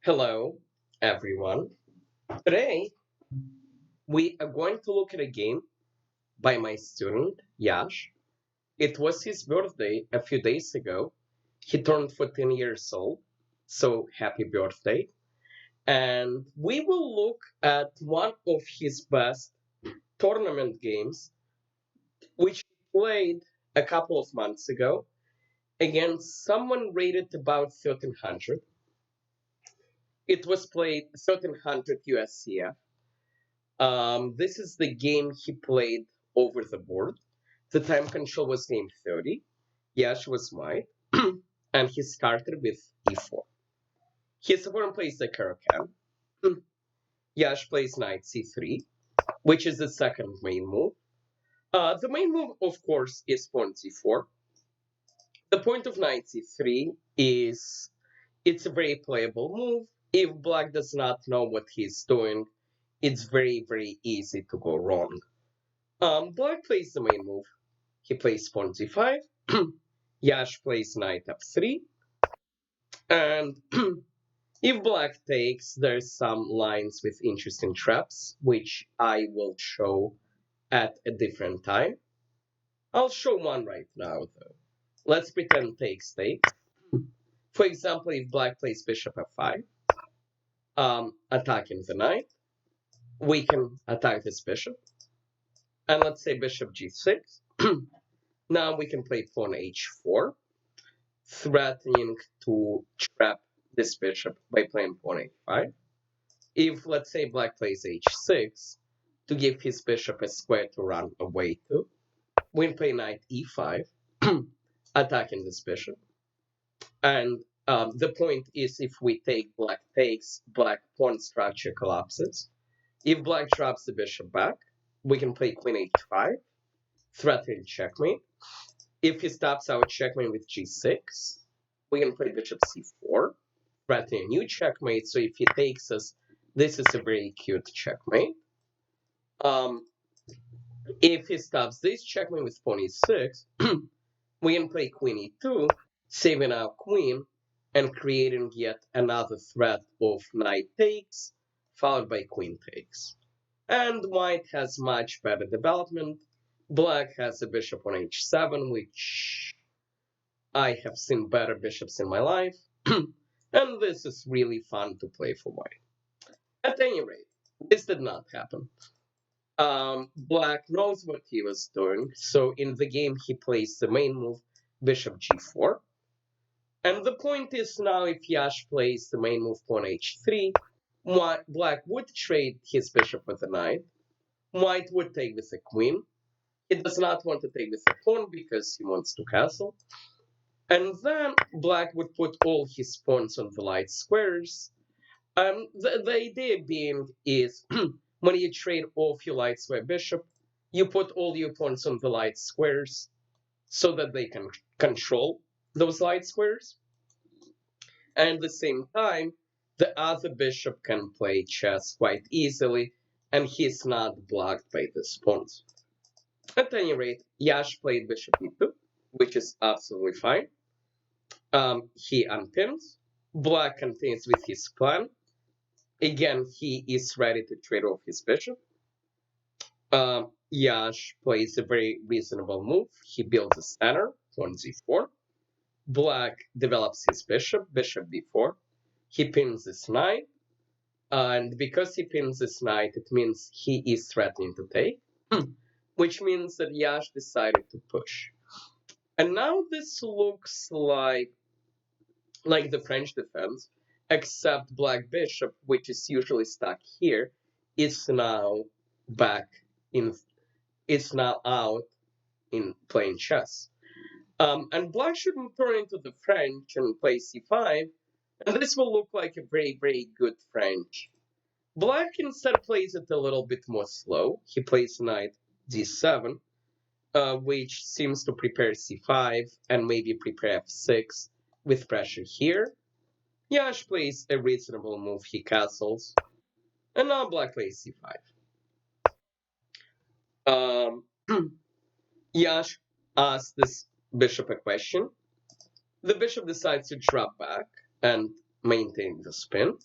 Hello, everyone. Today, we are going to look at a game by my student, Yash. It was his birthday a few days ago. He turned 14 years old, so happy birthday. And we will look at one of his best tournament games, which he played a couple of months ago against someone rated about 1300. It was played 1300 USCF. This is the game he played over the board. The time control was game 30. Yash was white, and he started with e4. His opponent plays the Caro Kann. Yash plays knight c3, which is the second main move. The main move, of course, is pawn c4. The point of knight c3 is it's a very playable move. If black does not know what he's doing, it's very, very easy to go wrong. Black plays the main move. He plays pawn g5. Yash plays knight f3. And if black takes, there's some lines with interesting traps, which I will show at a different time. I'll show one right now, though. Let's pretend takes. For example, if black plays bishop f5, attacking the knight, we can attack this bishop. And let's say bishop g6. Now we can play pawn h4, threatening to trap this bishop by playing pawn h5. If, let's say, black plays h6 to give his bishop a square to run away to, we play knight e5, attacking this bishop. And the point is, if we take black takes, black pawn structure collapses. If black drops the bishop back, we can play queen h5, threatening checkmate. If he stops our checkmate with g6, we can play bishop c4, threatening a new checkmate. So if he takes us, this is a very cute checkmate. If he stops this checkmate with pawn e6, we can play queen e2, saving our queen and creating yet another threat of knight takes, followed by queen takes. And white has much better development. Black has a bishop on h7, which I have seen better bishops in my life. And this is really fun to play for white. At any rate, this did not happen. Black knows what he was doing, so in the game he plays the main move, bishop g4. And the point is now if Yash plays the main move, pawn h3, black would trade his bishop with a knight. White would take with a queen. He does not want to take with a pawn because he wants to castle. And then black would put all his pawns on the light squares. The idea being is when you trade off your light square bishop, you put all your pawns on the light squares so that they can control those light squares. And at the same time, the other bishop can play chess quite easily, and he's not blocked by these pawns. At any rate, Yash played bishop e2, which is absolutely fine. He unpins. Black continues with his plan. Again, he is ready to trade off his bishop. Yash plays a very reasonable move. He builds a center, pawn g4. Black develops his bishop, bishop b4. He pins this knight. And because he pins this knight, it means he is threatening to take, which means that Yash decided to push. And now this looks like the French defense, except black bishop, which is usually stuck here, is now back in, is now out in playing chess. And black shouldn't turn into the French and play c5, and this will look like a very, very good French. Black instead plays it a little bit more slow. He plays knight d7, which seems to prepare c5 and maybe prepare f6 with pressure here. Yash plays a reasonable move, he castles, and now black plays c5. Yash asks this bishop a question. The bishop decides to drop back and maintain the spin.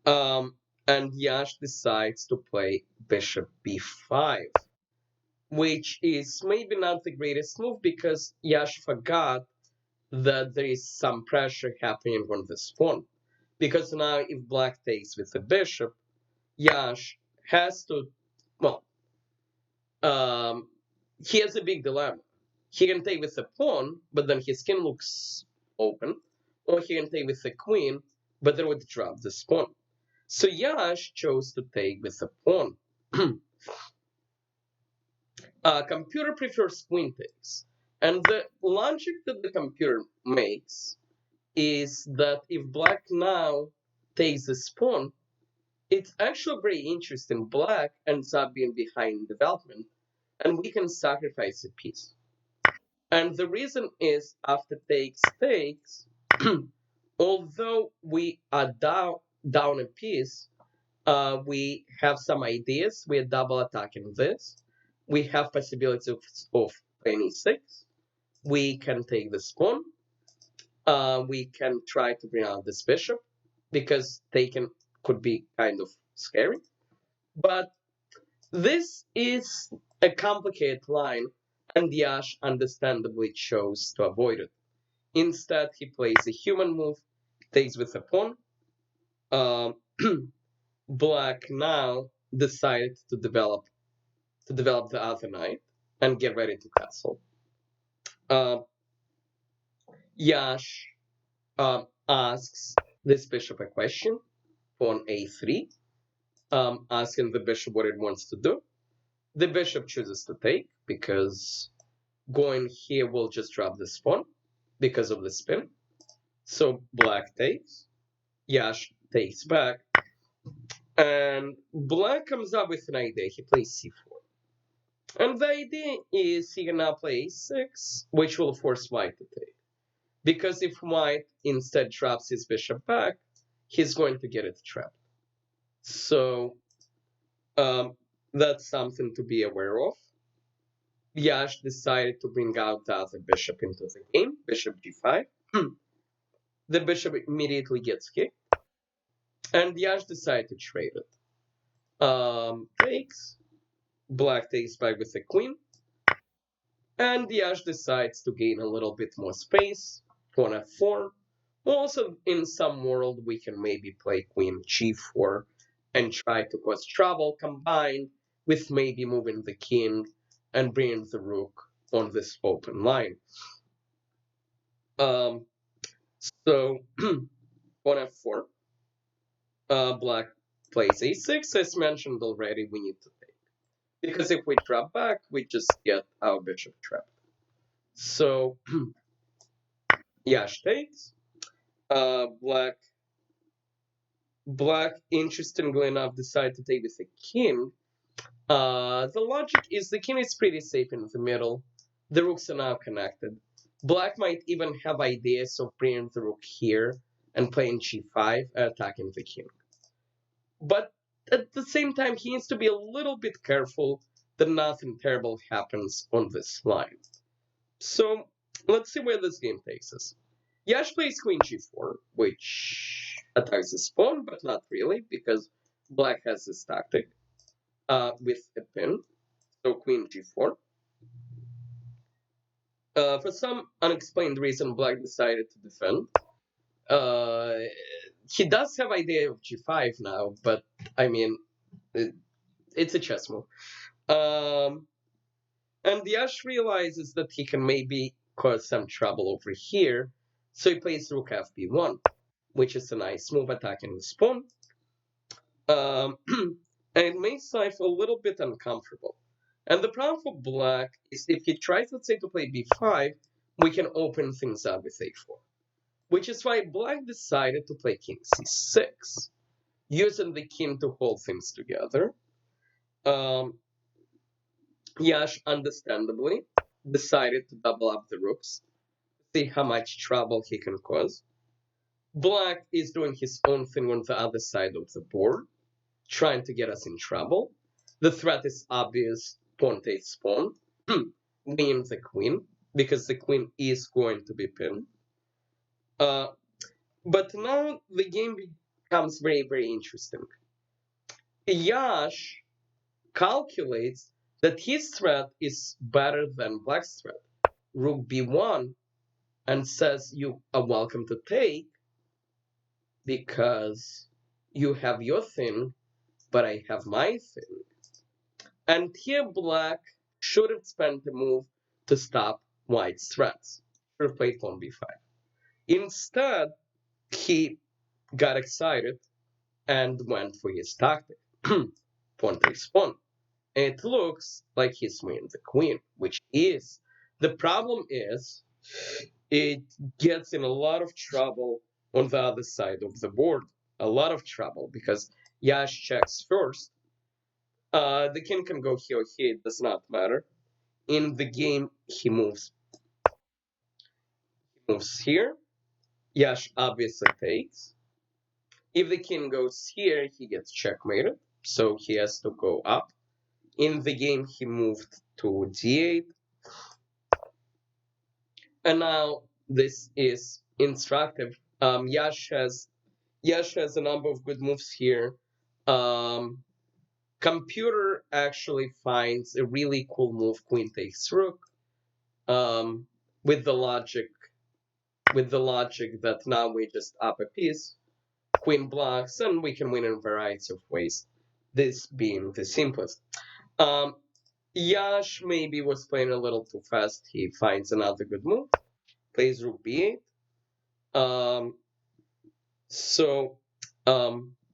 Um, and Yash decides to play bishop b5, which is maybe not the greatest move because Yash forgot that there is some pressure happening on this pawn. Because now, if black takes with the bishop, Yash has to, well, um, he has a big dilemma. He can take with the pawn, but then his king looks open, or he can take with the queen, but then would drop this pawn. So Yash chose to take with the pawn. Computer prefers queen takes, and the logic that the computer makes is that if black now takes this pawn, it's actually very interesting. Black ends up being behind development, and we can sacrifice a piece. And the reason is after takes, although we are down a piece, we have some ideas. We are double attacking this. We have possibility of playing e6. We can take this pawn. We can try to bring out this bishop because taken could be kind of scary. But this is a complicated line, and Yash understandably chose to avoid it. Instead, he plays a human move, takes with a pawn. Um, Black now decided to develop the other knight and get ready to castle. Uh, Yash asks this bishop a question, pawn a3, asking the bishop what it wants to do. The bishop chooses to take because going here will just drop this pawn because of the spin. So black takes, Yash takes back, and black comes up with an idea. He plays c4. And the idea is he can now play a6, which will force white to take. Because if white instead drops his bishop back, he's going to get it trapped. So that's something to be aware of. Yash decided to bring out the other bishop into the game, bishop g5. The bishop immediately gets kicked, and Yash decided to trade it. Takes, black takes back with the queen, and Yash decides to gain a little bit more space, pawn f4. Also, in some world, we can maybe play queen g4 and try to cause trouble, combined with maybe moving the king and bringing the rook on this open line. Um, so, pawn f4, black plays a6, as mentioned already, we need to take. Because if we drop back, we just get our bishop trapped. So, Yash takes. Black, interestingly enough, decided to take with the king. The logic is the king is pretty safe in the middle. The rooks are now connected. Black might even have ideas of bringing the rook here and playing g5, attacking the king. But at the same time, he needs to be a little bit careful that nothing terrible happens on this line. So let's see where this game takes us. Yash plays queen g4, which attacks his pawn, but not really, because black has this tactic with a pin. So queen g4. For some unexplained reason, black decided to defend. Uh, he does have idea of g5 now, but I mean, it's a chess move. And Yash realizes that he can maybe cause some trouble over here, so he plays rook fb1, which is a nice move attacking the pawn. And it makes life a little bit uncomfortable. And the problem for black is if he tries, let's say, to play b5, we can open things up with a4. Which is why black decided to play king c6, using the king to hold things together. Yash, understandably, decided to double up the rooks, see how much trouble he can cause. Black is doing his own thing on the other side of the board, trying to get us in trouble. The threat is obvious, pawn takes pawn, win the queen, because the queen is going to be pinned. But now the game becomes very, very interesting. Yash calculates that his threat is better than black's threat. Rook b1 and says you are welcome to take because you have your thing, but I have my thing. And here black should have spent the move to stop white's threats. Should have played pawn b5. Instead, he got excited and went for his tactic. Pawn takes pawn. It looks like he's winning the queen, which is. The problem is it gets in a lot of trouble on the other side of the board. A lot of trouble because Yash checks first. The king can go here or here, it does not matter. In the game, he moves here. Yash obviously takes. If the king goes here, he gets checkmated, so he has to go up. In the game, he moved to d8. And now this is instructive. Yash has a number of good moves here. Computer actually finds a really cool move, queen takes rook, um, with the logic that now we just up a piece, queen blocks, and we can win in a variety of ways. This being the simplest. Um, Yash maybe was playing a little too fast. He finds another good move, plays rook b8. Um, so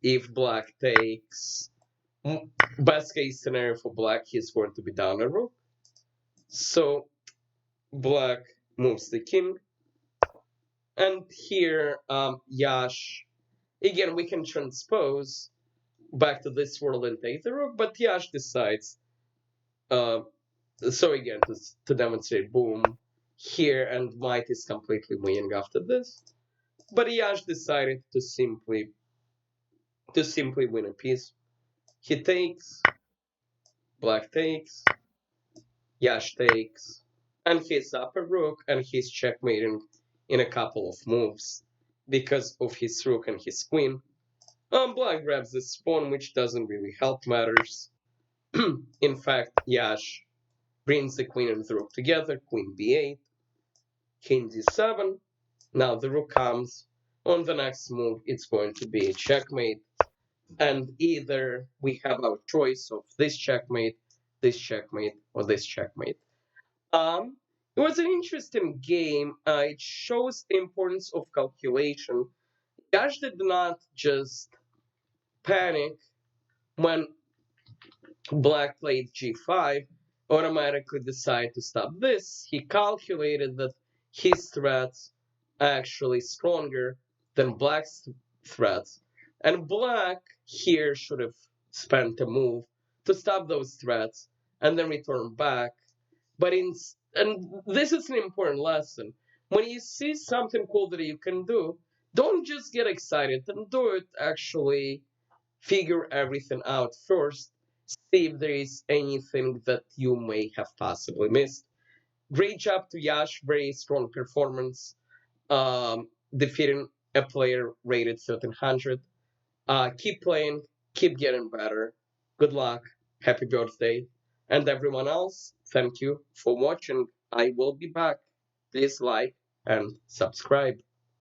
if black takes, best case scenario for black, he's going to be down a rook. So black moves the king. And here, Yash, again, we can transpose back to this world and take the rook, but Yash decides, uh, so again, to demonstrate, boom, here, and white is completely winning after this. But Yash decided to simply win a piece. He takes, black takes, Yash takes, and he's up a rook, and he's checkmating in a couple of moves because of his rook and his queen. Black grabs this pawn, which doesn't really help matters. In fact, Yash brings the queen and the rook together, queen b8, king d7. Now the rook comes. On the next move, it's going to be a checkmate. And either we have our choice of this checkmate, or this checkmate. It was an interesting game. It shows the importance of calculation. Yash did not just panic when black played g5, automatically decide to stop this. He calculated that his threats are actually stronger than black's threats, and black here should have spent a move to stop those threats and then return back. And this is an important lesson. When you see something cool that you can do, don't just get excited and do it. Actually, figure everything out first, see if there is anything that you may have possibly missed. Great job to Yash, very strong performance, defeating a player rated 1300. Keep playing, keep getting better. Good luck, happy birthday, and everyone else, thank you for watching. I will be back. Please like and subscribe.